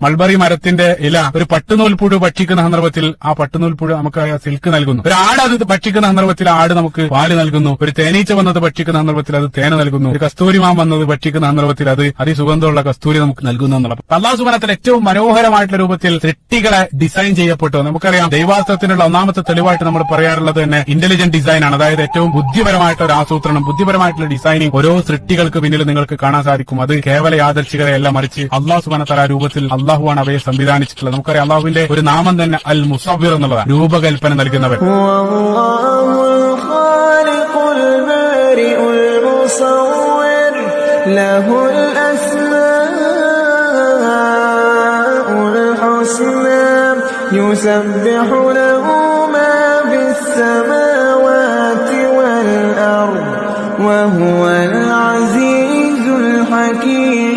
Mulberry മരത്തിന്റെ ഇല ഒരു പട്ടുനൂൽപ്പുഴു ഭക്ഷിക്കുന്ന സന്ദർഭത്തിൽ ആ പട്ടുനൂൽപ്പുഴു നമുക്ക് സിൽക്ക് നൽകുന്നു. ഒരു ആട് അത് ഭക്ഷിക്കുന്ന സന്ദർഭത്തിൽ ആട് നമുക്ക് പാല് നൽകുന്നു. ഒരു തേനീച്ച വന്നത് ഭക്ഷിക്കുന്ന സന്ദർഭത്തിൽ അത് തേന നൽകുന്നു. ഒരു കസ്തൂരിമാൻ വന്നത് ഭക്ഷിക്കുന്ന സന്ദർഭത്തിൽ അത് അതിസുഗന്ധമുള്ള കസ്തൂരി നമുക്ക് നൽകുന്നു എന്നുള്ളത്. അല്ലാഹു സുബ്ഹാനഹു വ തആല ഏറ്റവും മനോഹരമായിട്ടുള്ള രൂപത്തിൽ സൃഷ്ടികളെ ഡിസൈൻ ചെയ്യപ്പെട്ടു. നമുക്കറിയാം ദൈവാസ്ത്രത്തിനുള്ള ഒന്നാമത്തെ തെളിവായിട്ട് നമ്മൾ പറയാറുള്ളത് തന്നെ ഇന്റലിജന്റ് ഡിസൈൻ ആണ്. അതായത് ഏറ്റവും ബുദ്ധിപരമായിട്ടുള്ള ഒരു ആസൂത്രണം, ബുദ്ധിപരമായിട്ടുള്ള ഡിസൈനിങ് ഓരോ സൃഷ്ടികൾക്ക് പിന്നിൽ നിങ്ങൾക്ക് കാണാൻ സാധിക്കും. അത് കേവല യാദർശികളെയല്ല, മറിച്ച് അല്ലാഹു സുബ്ഹാനഹു വ തആല രൂപത്തിൽ അള്ളാഹുവാണ് അവയെ സംവിധാനിച്ചിട്ടുള്ളത്. നമുക്കറിയാം അള്ളാഹുവിന്റെ ഒരു നാമം തന്നെ അൽ മുസവ്വിർ എന്നുള്ളതാണ്, രൂപകൽപ്പന നൽകുന്നവൻ. يسبح له ما في السماوات والأرض وهو العزيز الحكيم